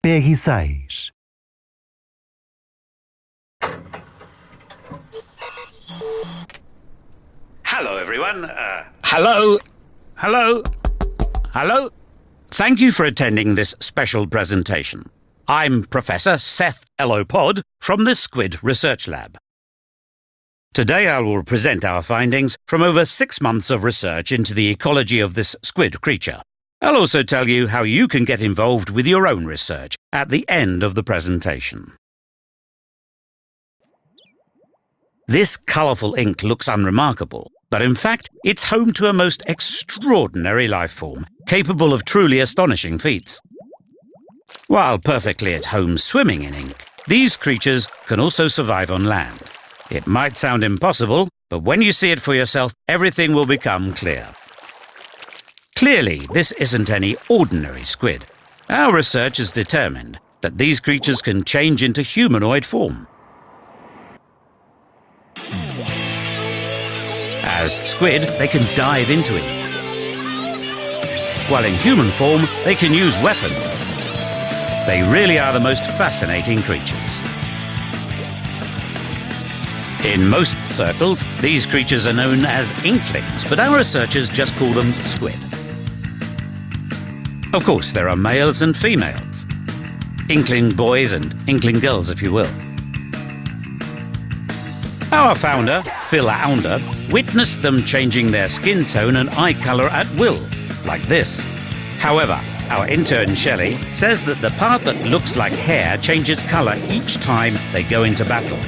Pegue 6. Hello, everyone. Hello. Thank you for attending this special presentation. I'm Professor Seth Ellopod from the Squid Research Lab. Today I will present our findings from over 6 months of research into the ecology of this squid creature. I'll also tell you how you can get involved with your own research at the end of the presentation. This colourful ink looks unremarkable, but in fact it's home to a most extraordinary life form, capable of truly astonishing feats. While perfectly at home swimming in ink, these creatures can also survive on land. It might sound impossible, but when you see it for yourself, everything will become clear. Clearly, this isn't any ordinary squid. Our research has determined that these creatures can change into humanoid form. As squid, they can dive into it. While in human form, they can use weapons. They really are the most fascinating creatures. In most circles, these creatures are known as inklings, but our researchers just call them squid. Of course, there are males and females. Inkling boys and inkling girls, if you will. Our founder, Phil Ounder, witnessed them changing their skin tone and eye colour at will, like this. However, our intern Shelley says that the part that looks like hair changes colour each time they go into battle.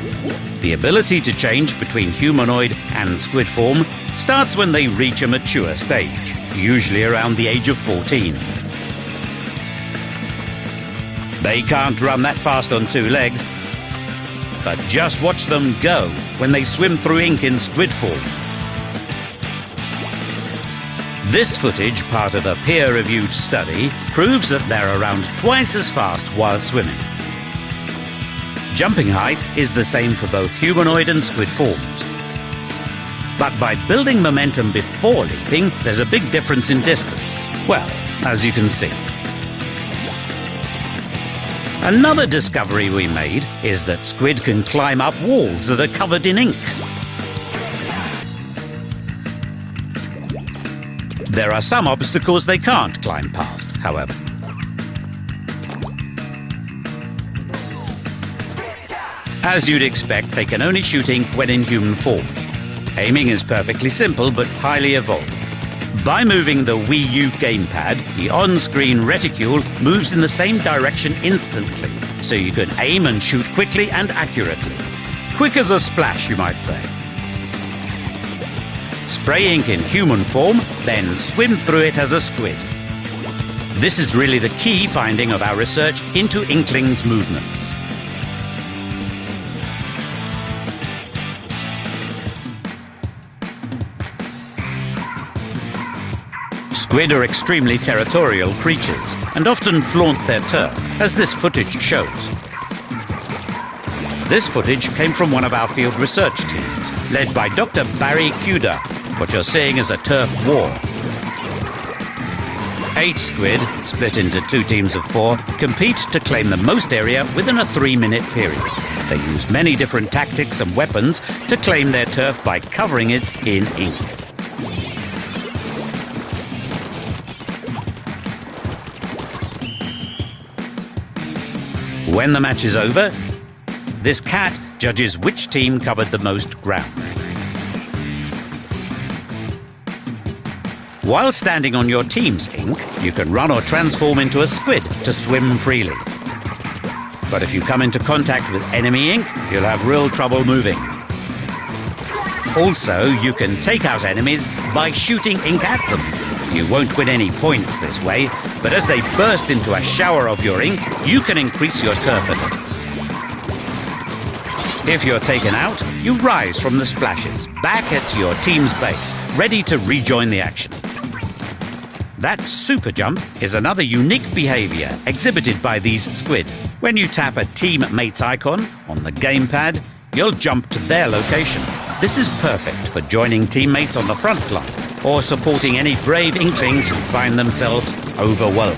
The ability to change between humanoid and squid form starts when they reach a mature stage, usually around the age of 14. They can't run that fast on 2 legs, but just watch them go when they swim through ink in squid form. This footage, part of a peer-reviewed study, proves that they're around twice as fast while swimming. Jumping height is the same for both humanoid and squid forms. But by building momentum before leaping, there's a big difference in distance. Well, as you can see. Another discovery we made is that squid can climb up walls that are covered in ink. There are some obstacles they can't climb past, however. As you'd expect, they can only shoot ink when in human form. Aiming is perfectly simple but highly evolved. By moving the Wii U gamepad, the on-screen reticule moves in the same direction instantly, so you can aim and shoot quickly and accurately. Quick as a splash, you might say. Spray ink in human form, then swim through it as a squid. This is really the key finding of our research into inklings' movements. Squid are extremely territorial creatures and often flaunt their turf, as this footage shows. This footage came from one of our field research teams, led by Dr. Barry Kuda. What you're seeing is a turf war. 8 squid, split into 2 teams of 4, compete to claim the most area within a 3-minute period. They use many different tactics and weapons to claim their turf by covering it in ink. When the match is over, this cat judges which team covered the most ground. While standing on your team's ink, you can run or transform into a squid to swim freely. But if you come into contact with enemy ink, you'll have real trouble moving. Also, you can take out enemies by shooting ink at them. You won't win any points this way, but as they burst into a shower of your ink, you can increase your turf a little. If you're taken out, you rise from the splashes, back at your team's base, ready to rejoin the action. That super jump is another unique behaviour exhibited by these squid. When you tap a teammate's icon on the gamepad, you'll jump to their location. This is perfect for joining teammates on the front line or supporting any brave inklings who find themselves overwhelmed.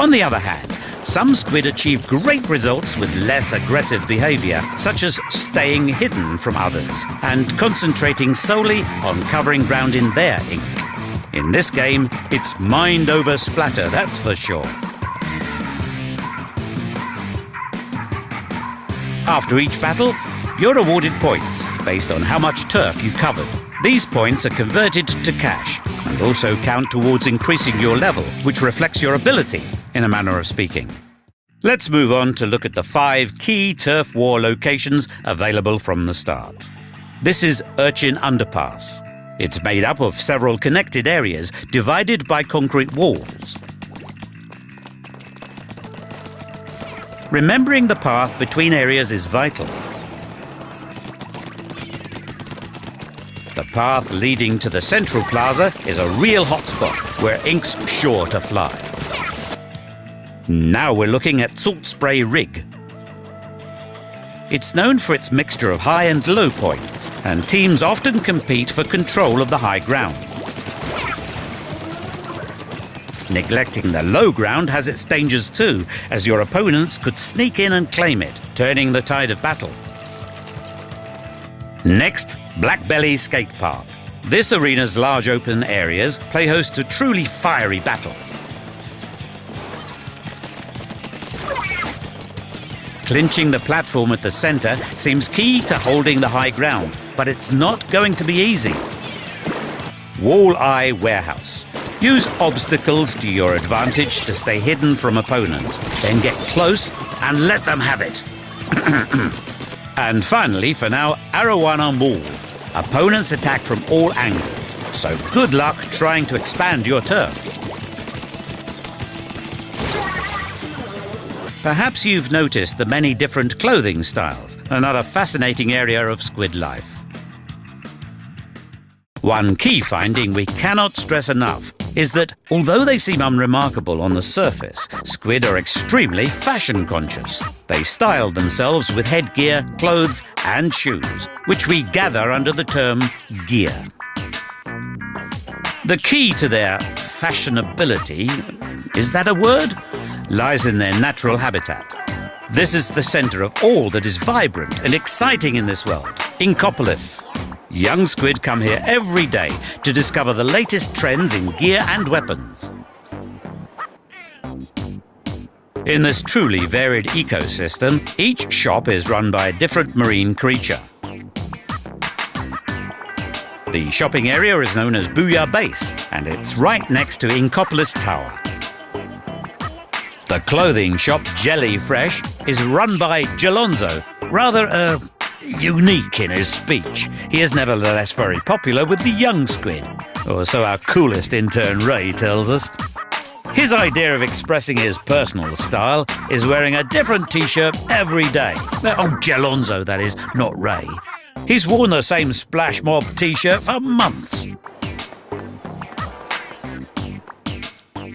On the other hand, some squid achieve great results with less aggressive behavior, such as staying hidden from others and concentrating solely on covering ground in their ink. In this game, it's mind over splatter, that's for sure. After each battle, you're awarded points based on how much turf you covered. These points are converted to cash and also count towards increasing your level, which reflects your ability, in a manner of speaking. Let's move on to look at the 5 key turf war locations available from the start. This is Urchin Underpass. It's made up of several connected areas divided by concrete walls. Remembering the path between areas is vital. The path leading to the central plaza is a real hotspot where ink's sure to fly. Now we're looking at Salt Spray Rig. It's known for its mixture of high and low points, and teams often compete for control of the high ground. Neglecting the low ground has its dangers too, as your opponents could sneak in and claim it, turning the tide of battle. Next, Blackbelly Skate Park. This arena's large open areas play host to truly fiery battles. Clinching the platform at the centre seems key to holding the high ground, but it's not going to be easy. Walleye Warehouse. Use obstacles to your advantage to stay hidden from opponents, then get close and let them have it. And finally, for now, Arowana Mall. Opponents attack from all angles, so good luck trying to expand your turf. Perhaps you've noticed the many different clothing styles, another fascinating area of squid life. One key finding we cannot stress enough is that, although they seem unremarkable on the surface, squid are extremely fashion conscious. They style themselves with headgear, clothes and shoes, which we gather under the term gear. The key to their fashionability, is that a word? Lies in their natural habitat. This is the centre of all that is vibrant and exciting in this world, Inkopolis. Young squid come here every day to discover the latest trends in gear and weapons. In this truly varied ecosystem, each shop is run by a different marine creature. The shopping area is known as Booyah Base, and it's right next to Inkopolis Tower. The clothing shop Jelly Fresh is run by Jalonzo, rather unique in his speech. He is nevertheless very popular with the young squid, or so our coolest intern Ray tells us. His idea of expressing his personal style is wearing a different t-shirt every day. Oh, Jalonzo, that is, not Ray. He's worn the same Splash Mob t-shirt for months.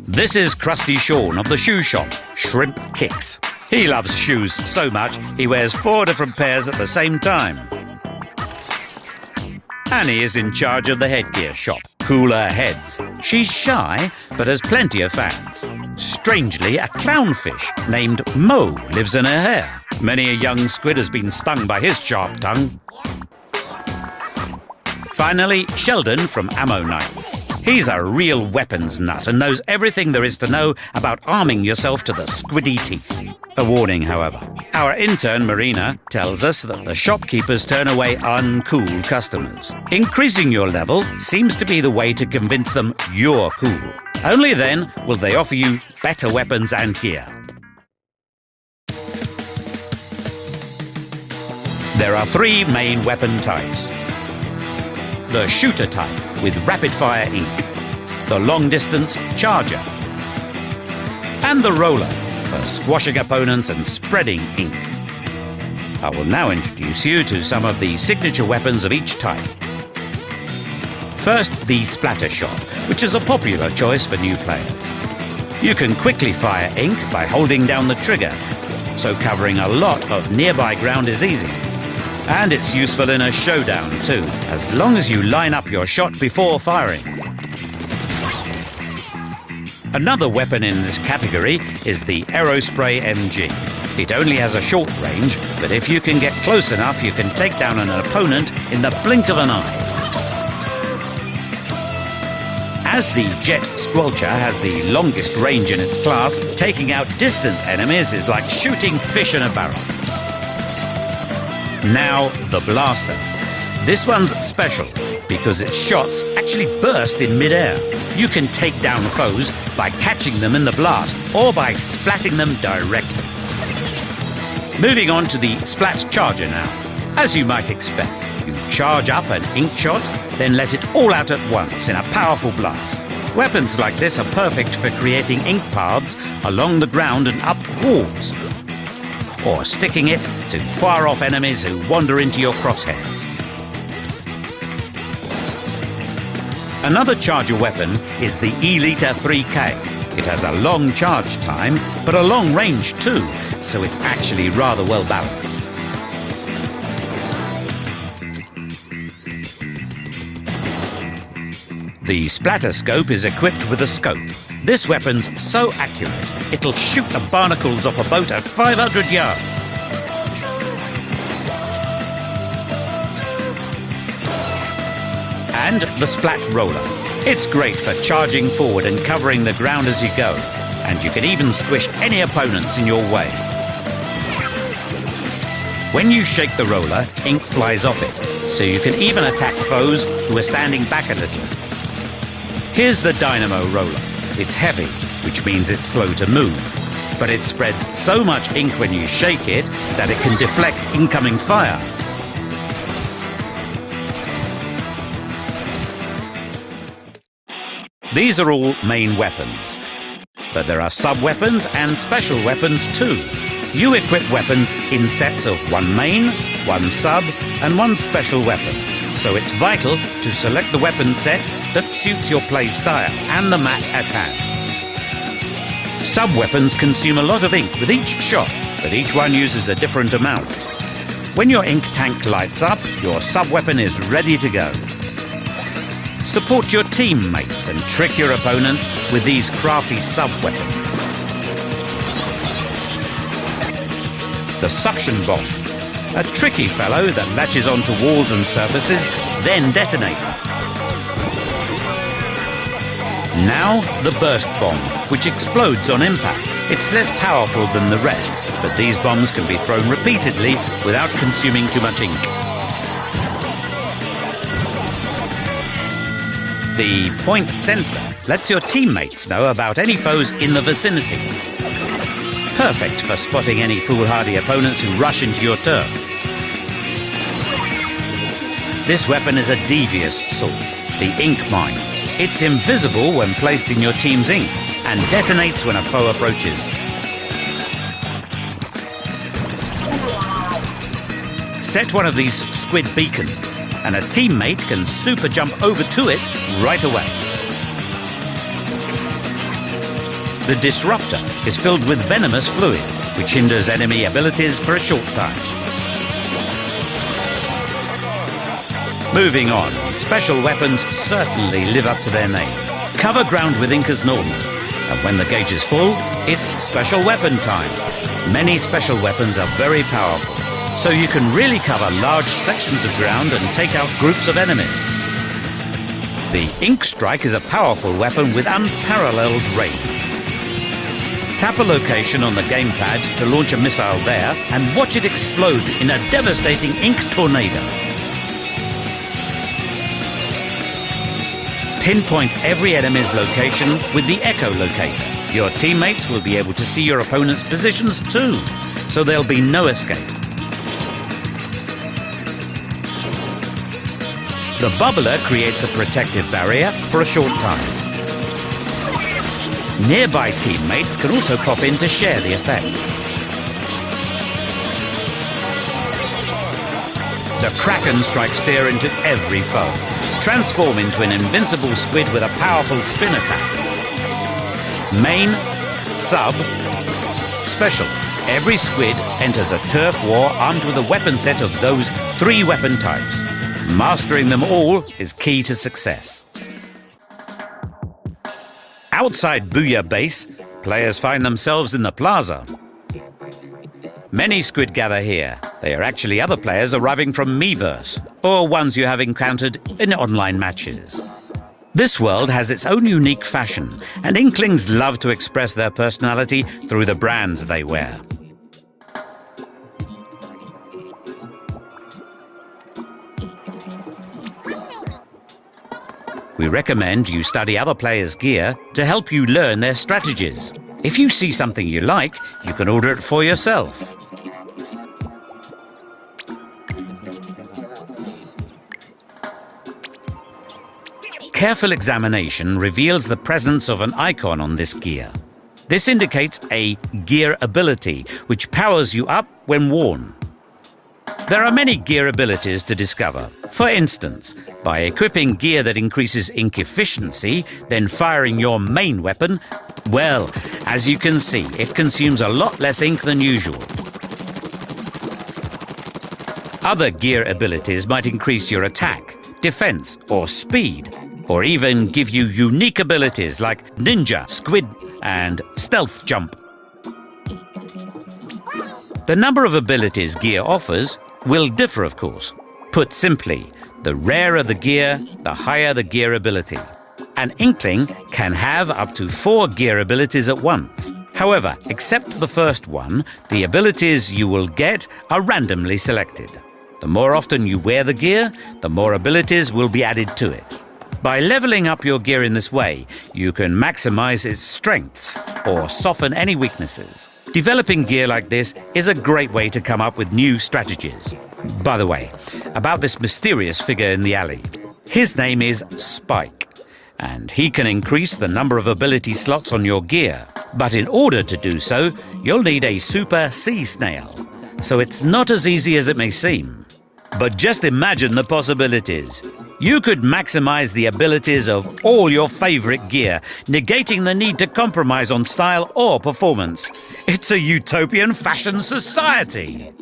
This is Krusty Sean of the shoe shop, Shrimp Kicks. He loves shoes so much, he wears 4 different pairs at the same time. Annie is in charge of the headgear shop, Cooler Heads. She's shy, but has plenty of fans. Strangely, a clownfish named Mo lives in her hair. Many a young squid has been stung by his sharp tongue. Finally, Sheldon from Ammo Knights. He's a real weapons nut and knows everything there is to know about arming yourself to the squiddy teeth. A warning, however. Our intern, Marina, tells us that the shopkeepers turn away uncool customers. Increasing your level seems to be the way to convince them you're cool. Only then will they offer you better weapons and gear. There are 3 main weapon types. The shooter type with rapid-fire ink, the long-distance charger, and the roller for squashing opponents and spreading ink. I will now introduce you to some of the signature weapons of each type. First, the splatter shot, which is a popular choice for new players. You can quickly fire ink by holding down the trigger, so covering a lot of nearby ground is easy. And it's useful in a showdown too, as long as you line up your shot before firing. Another weapon in this category is the Aerospray MG. It only has a short range, but if you can get close enough, you can take down an opponent in the blink of an eye. As the Jet Squelcher has the longest range in its class, taking out distant enemies is like shooting fish in a barrel. Now, the Blaster. This one's special because its shots actually burst in mid-air. You can take down foes by catching them in the blast or by splatting them directly. Moving on to the Splat Charger now. As you might expect, you charge up an ink shot, then let it all out at once in a powerful blast. Weapons like this are perfect for creating ink paths along the ground and up walls, or sticking it to far-off enemies who wander into your crosshairs. Another charger weapon is the E-Liter 3K. It has a long charge time, but a long range too, so it's actually rather well balanced. The Splatter Scope is equipped with a scope. This weapon's so accurate, it'll shoot the barnacles off a boat at 500 yards. And the Splat Roller. It's great for charging forward and covering the ground as you go, and you can even squish any opponents in your way. When you shake the roller, ink flies off it, so you can even attack foes who are standing back a little. Here's the Dynamo Roller. It's heavy, which means it's slow to move, but it spreads so much ink when you shake it that it can deflect incoming fire. These are all main weapons, but there are sub-weapons and special weapons too. You equip weapons in sets of one main, one sub, and one special weapon, so it's vital to select the weapon set that suits your play style and the map at hand. Sub-weapons consume a lot of ink with each shot, but each one uses a different amount. When your ink tank lights up, your sub-weapon is ready to go. Support your teammates and trick your opponents with these crafty sub-weapons. The Suction Bomb, a tricky fellow that latches onto walls and surfaces, then detonates. Now, the Burst Bomb, which explodes on impact. It's less powerful than the rest, but these bombs can be thrown repeatedly without consuming too much ink. The Point Sensor lets your teammates know about any foes in the vicinity. Perfect for spotting any foolhardy opponents who rush into your turf. This weapon is a devious sort, the Ink Mine. It's invisible when placed in your team's ink and detonates when a foe approaches. Set one of these squid beacons, and a teammate can super jump over to it right away. The Disruptor is filled with venomous fluid, which hinders enemy abilities for a short time. Moving on, special weapons certainly live up to their name. Cover ground with ink as normal, and when the gauge is full, it's special weapon time. Many special weapons are very powerful, so you can really cover large sections of ground and take out groups of enemies. The Ink Strike is a powerful weapon with unparalleled range. Tap a location on the gamepad to launch a missile there and watch it explode in a devastating ink tornado. Pinpoint every enemy's location with the Echo Locator. Your teammates will be able to see your opponent's positions too, so there'll be no escape. The Bubbler creates a protective barrier for a short time. Nearby teammates can also pop in to share the effect. The Kraken strikes fear into every foe. Transform into an invincible squid with a powerful spin attack. Main, sub, special. Every squid enters a turf war armed with a weapon set of those 3 weapon types. Mastering them all is key to success. Outside Booyah Base, players find themselves in the plaza. Many squid gather here. They are actually other players arriving from Miiverse, or ones you have encountered in online matches. This world has its own unique fashion, and Inklings love to express their personality through the brands they wear. We recommend you study other players' gear to help you learn their strategies. If you see something you like, you can order it for yourself. Careful examination reveals the presence of an icon on this gear. This indicates a gear ability, which powers you up when worn. There are many gear abilities to discover. For instance, by equipping gear that increases ink efficiency, then firing your main weapon, well, as you can see, it consumes a lot less ink than usual. Other gear abilities might increase your attack, defense, or speed, or even give you unique abilities like ninja, squid, and stealth jump. The number of abilities gear offers will differ, of course. Put simply, the rarer the gear, the higher the gear ability. An Inkling can have up to 4 gear abilities at once. However, except the first one, the abilities you will get are randomly selected. The more often you wear the gear, the more abilities will be added to it. By leveling up your gear in this way, you can maximize its strengths or soften any weaknesses. Developing gear like this is a great way to come up with new strategies. By the way, about this mysterious figure in the alley. His name is Spike, and he can increase the number of ability slots on your gear. But in order to do so, you'll need a super sea snail. So it's not as easy as it may seem. But just imagine the possibilities. You could maximize the abilities of all your favorite gear, negating the need to compromise on style or performance. It's a utopian fashion society.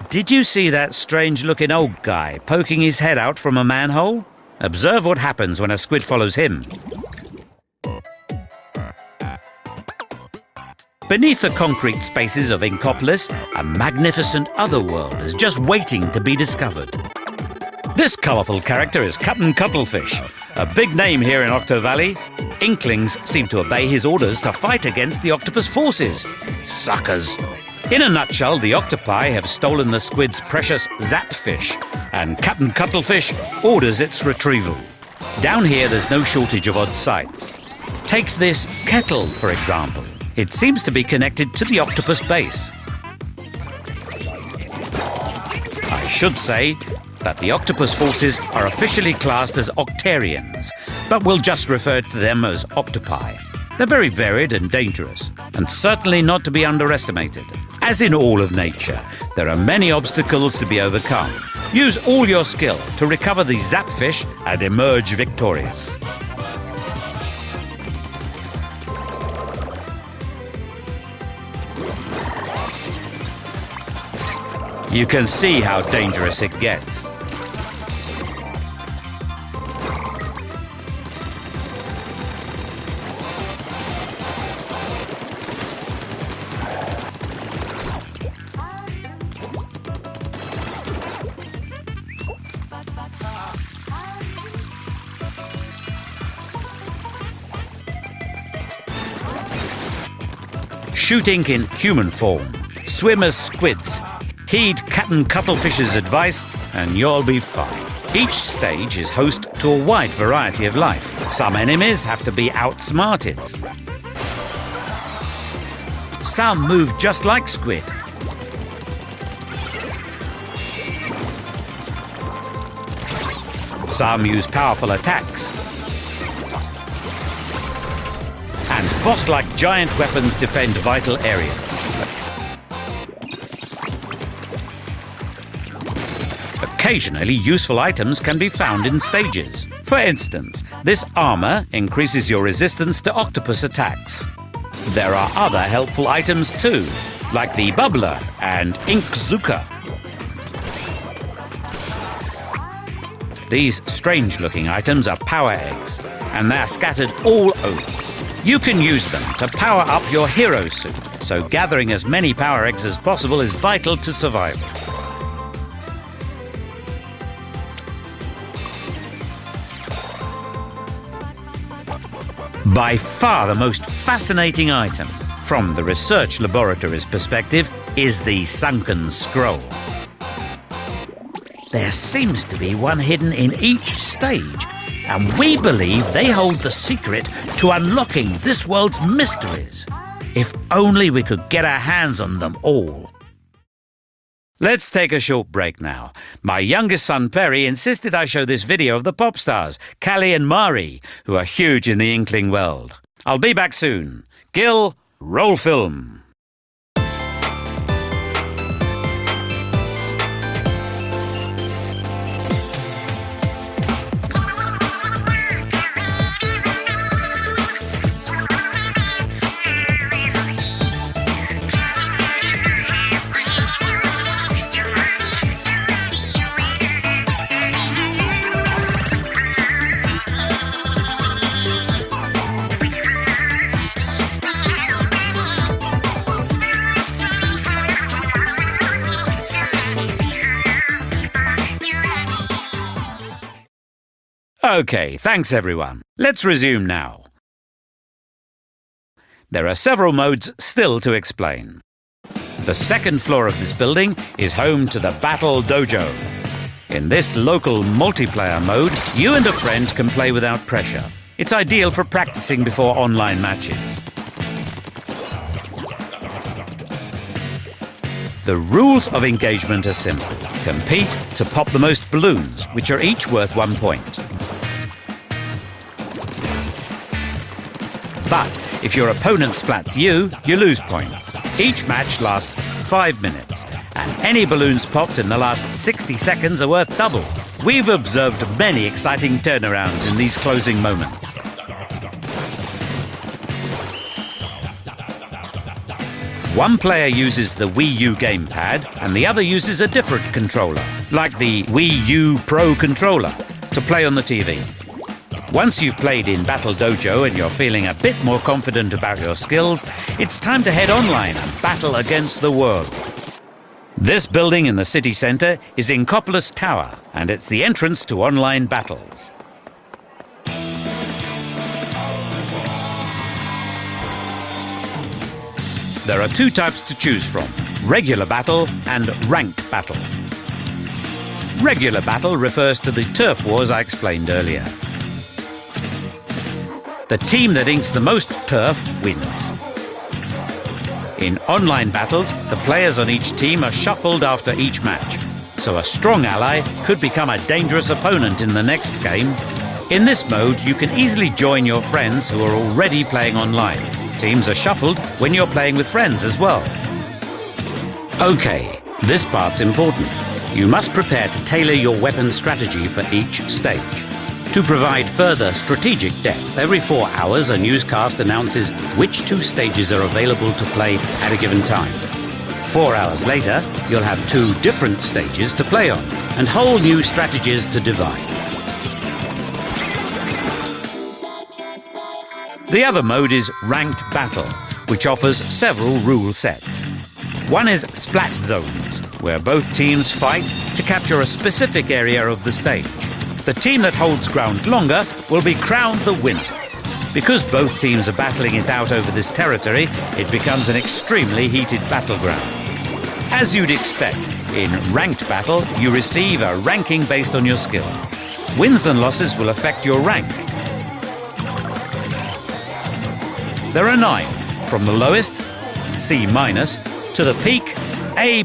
Did you see that strange-looking old guy poking his head out from a manhole? Observe what happens when a squid follows him. Beneath the concrete spaces of Inkopolis, a magnificent otherworld is just waiting to be discovered. This colourful character is Captain Cuttlefish, a big name here in Octo Valley. Inklings seem to obey his orders to fight against the octopus forces. Suckers! In a nutshell, the octopi have stolen the squid's precious zapfish, and Captain Cuttlefish orders its retrieval. Down here, there's no shortage of odd sights. Take this kettle, for example. It seems to be connected to the octopus base. I should say that the octopus forces are officially classed as Octarians, but we'll just refer to them as octopi. They're very varied and dangerous, and certainly not to be underestimated. As in all of nature, there are many obstacles to be overcome. Use all your skill to recover the zapfish and emerge victorious. You can see how dangerous it gets. Shoot ink in human form. Swim as squids. Heed Captain Cuttlefish's advice and you'll be fine. Each stage is host to a wide variety of life. Some enemies have to be outsmarted. Some move just like squid. Some use powerful attacks. And boss-like giant weapons defend vital areas. Occasionally, useful items can be found in stages. For instance, this armor increases your resistance to octopus attacks. There are other helpful items too, like the bubbler and ink zuka. These strange-looking items are power eggs, and they're scattered all over. You can use them to power up your hero suit, so gathering as many power eggs as possible is vital to survival. By far the most fascinating item, from the research laboratory's perspective, is the sunken scroll. There seems to be one hidden in each stage, and we believe they hold the secret to unlocking this world's mysteries. If only we could get our hands on them all. Let's take a short break now. My youngest son Perry insisted I show this video of the pop stars, Callie and Mari, who are huge in the Inkling world. I'll be back soon. Gil, roll film. Okay, thanks everyone. Let's resume now. There are several modes still to explain. The second floor of this building is home to the Battle Dojo. In this local multiplayer mode, you and a friend can play without pressure. It's ideal for practicing before online matches. The rules of engagement are simple. Compete to pop the most balloons, which are each worth 1 point. But if your opponent splats you, you lose points. Each match lasts 5 minutes, and any balloons popped in the last 60 seconds are worth double. We've observed many exciting turnarounds in these closing moments. One player uses the Wii U gamepad, and the other uses a different controller, like the Wii U Pro controller, to play on the TV. Once you've played in Battle Dojo and you're feeling a bit more confident about your skills, it's time to head online and battle against the world. This building in the city centre is Inkopolis Tower, and it's the entrance to online battles. There are 2 types to choose from: regular battle and ranked battle. Regular battle refers to the turf wars I explained earlier. The team that inks the most turf wins. In online battles, the players on each team are shuffled after each match, so a strong ally could become a dangerous opponent in the next game. In this mode, you can easily join your friends who are already playing online. Teams are shuffled when you're playing with friends as well. Okay, this part's important. You must prepare to tailor your weapon strategy for each stage. To provide further strategic depth, every 4 hours a newscast announces which 2 stages are available to play at a given time. 4 hours later, you'll have 2 different stages to play on, and whole new strategies to devise. The other mode is Ranked Battle, which offers several rule sets. One is Splat Zones, where both teams fight to capture a specific area of the stage. The team that holds ground longer will be crowned the winner. Because both teams are battling it out over this territory, it becomes an extremely heated battleground. As you'd expect, in ranked battle, you receive a ranking based on your skills. Wins and losses will affect your rank. There are 9, from the lowest, C-, to the peak, A+.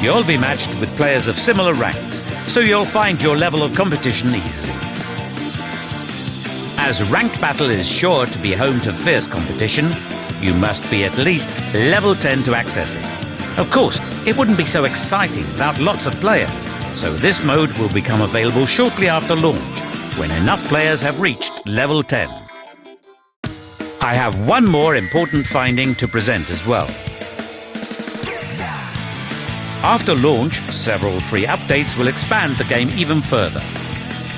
You'll be matched with players of similar ranks, so you'll find your level of competition easily. As ranked battle is sure to be home to fierce competition, you must be at least level 10 to access it. Of course, it wouldn't be so exciting without lots of players, so this mode will become available shortly after launch, when enough players have reached level 10. I have one more important finding to present as well. After launch, several free updates will expand the game even further.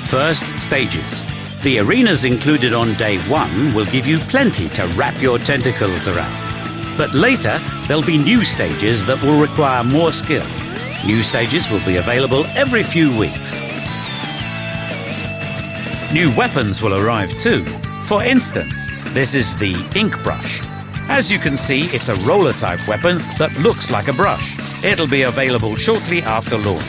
First, stages. The arenas included on day 1 will give you plenty to wrap your tentacles around. But later, there'll be new stages that will require more skill. New stages will be available every few weeks. New weapons will arrive too. For instance, this is the ink brush. As you can see, it's a roller-type weapon that looks like a brush. It'll be available shortly after launch.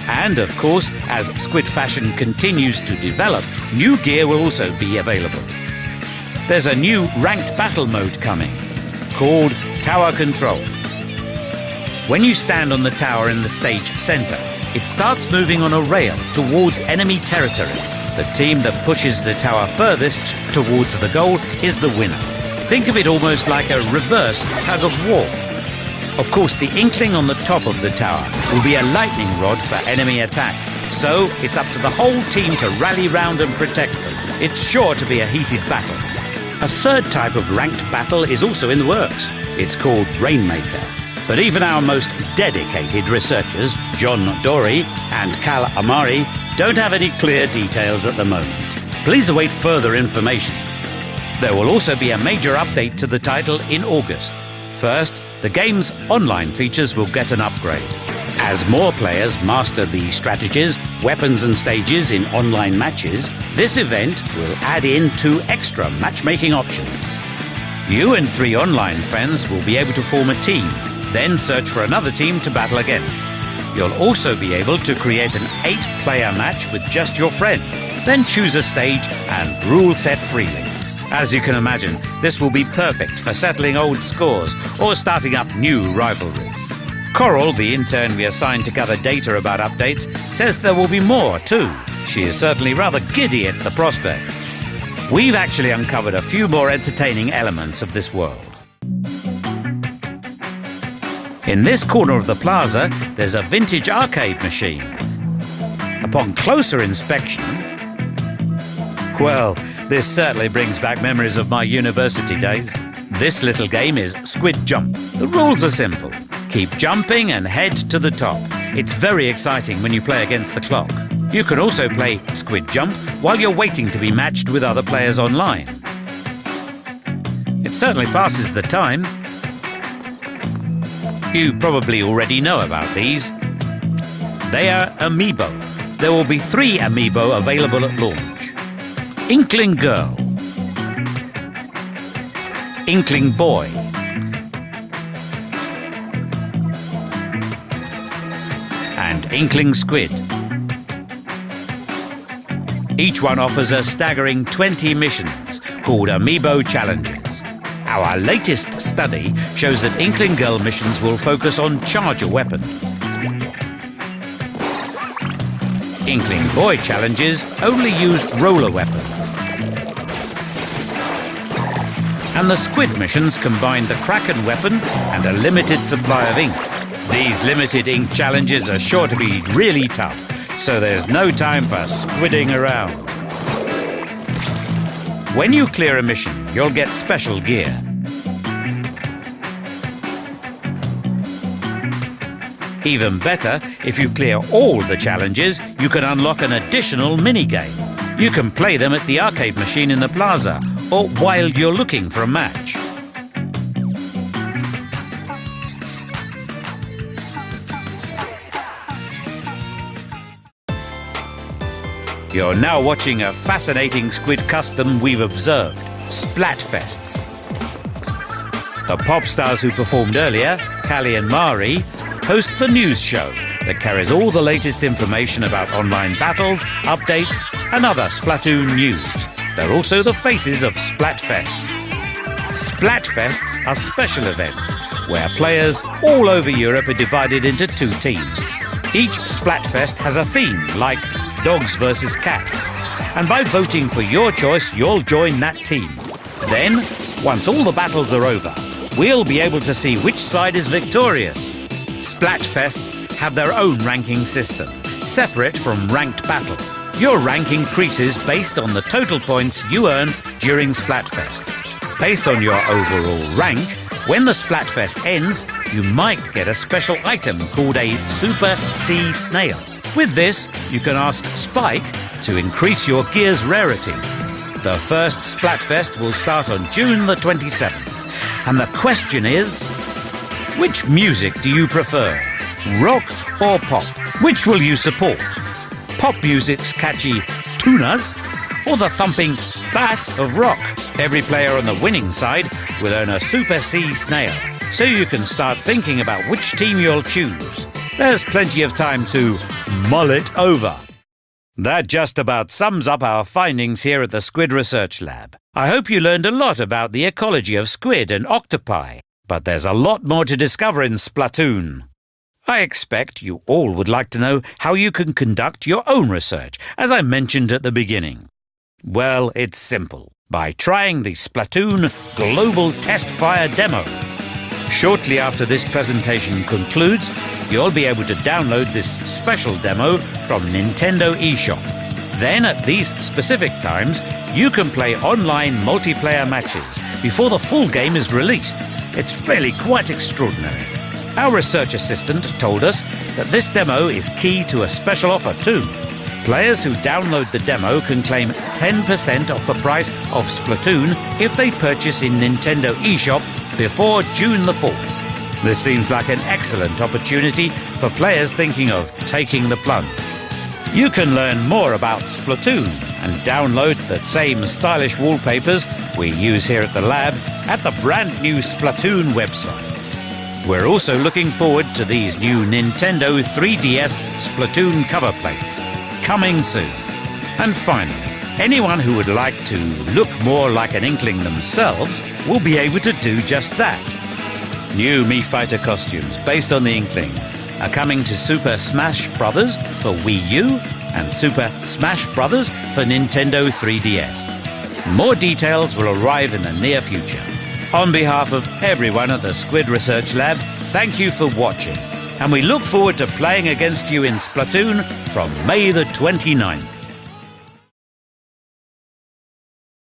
And of course, as Squid Fashion continues to develop, new gear will also be available. There's a new ranked battle mode coming, called Tower Control. When you stand on the tower in the stage center, it starts moving on a rail towards enemy territory. The team that pushes the tower furthest towards the goal is the winner. Think of it almost like a reverse tug of war. Of course, the inkling on the top of the tower will be a lightning rod for enemy attacks, so it's up to the whole team to rally round and protect them. It's sure to be a heated battle. A third type of ranked battle is also in the works. It's called Rainmaker. But even our most dedicated researchers, John Dory and Cal Amari, don't have any clear details at the moment. Please await further information. There will also be a major update to the title in August. First, the game's online features will get an upgrade. As more players master the strategies, weapons and stages in online matches, this event will add in 2 extra matchmaking options. You and 3 online friends will be able to form a team, then search for another team to battle against. You'll also be able to create an 8-player match with just your friends, then choose a stage and rule set freely. As you can imagine, this will be perfect for settling old scores or starting up new rivalries. Coral, the intern we assigned to gather data about updates, says there will be more too. She is certainly rather giddy at the prospect. We've actually uncovered a few more entertaining elements of this world. In this corner of the plaza, there's a vintage arcade machine. Upon closer inspection, well, this certainly brings back memories of my university days. This little game is Squid Jump. The rules are simple. Keep jumping and head to the top. It's very exciting when you play against the clock. You can also play Squid Jump while you're waiting to be matched with other players online. It certainly passes the time. You probably already know about these. They are Amiibo. There will be 3 Amiibo available at launch. Inkling Girl, Inkling Boy, and Inkling Squid. Each one offers a staggering 20 missions called Amiibo Challenges. Our latest study shows that Inkling Girl missions will focus on charger weapons. Inkling Boy challenges only use roller weapons. And the Squid missions combine the Kraken weapon and a limited supply of ink. These limited ink challenges are sure to be really tough, so there's no time for squidding around. When you clear a mission, you'll get special gear. Even better, if you clear all the challenges, you can unlock an additional mini-game. You can play them at the arcade machine in the plaza, or while you're looking for a match. You're now watching a fascinating Squid custom we've observed, Splatfests. The pop stars who performed earlier, Callie and Mari, host the news show that carries all the latest information about online battles, updates, and other Splatoon news. They're also the faces of Splatfests. Splatfests are special events where players all over Europe are divided into 2 teams. Each Splatfest has a theme, like dogs versus cats, and by voting for your choice, you'll join that team. Then, once all the battles are over, we'll be able to see which side is victorious. Splatfests have their own ranking system, separate from ranked battle. Your rank increases based on the total points you earn during Splatfest. Based on your overall rank, when the Splatfest ends, you might get a special item called a Super Sea Snail. With this, you can ask Spike to increase your gear's rarity. The first Splatfest will start on June the 27th. And the question is, which music do you prefer? Rock or pop? Which will you support? Pop music's catchy tunas or the thumping bass of rock? Every player on the winning side will earn a Super C snail, so you can start thinking about which team you'll choose. There's plenty of time to mull it over. That just about sums up our findings here at the Squid Research Lab. I hope you learned a lot about the ecology of squid and octopi, but there's a lot more to discover in Splatoon. I expect you all would like to know how you can conduct your own research, as I mentioned at the beginning. Well, it's simple. By trying the Splatoon Global Test Fire demo. Shortly after this presentation concludes, you'll be able to download this special demo from Nintendo eShop. Then, at these specific times, you can play online multiplayer matches before the full game is released. It's really quite extraordinary. Our research assistant told us that this demo is key to a special offer too. Players who download the demo can claim 10% off the price of Splatoon if they purchase in Nintendo eShop before June the 4th. This seems like an excellent opportunity for players thinking of taking the plunge. You can learn more about Splatoon and download the same stylish wallpapers we use here at the lab at the brand new Splatoon website. We're also looking forward to these new Nintendo 3DS Splatoon cover plates, coming soon. And finally, anyone who would like to look more like an Inkling themselves will be able to do just that. New Mii Fighter costumes based on the Inklings are coming to Super Smash Bros. For Wii U and Super Smash Bros. For Nintendo 3DS. More details will arrive in the near future. On behalf of everyone at the Squid Research Lab, thank you for watching, and we look forward to playing against you in Splatoon from May the 29th.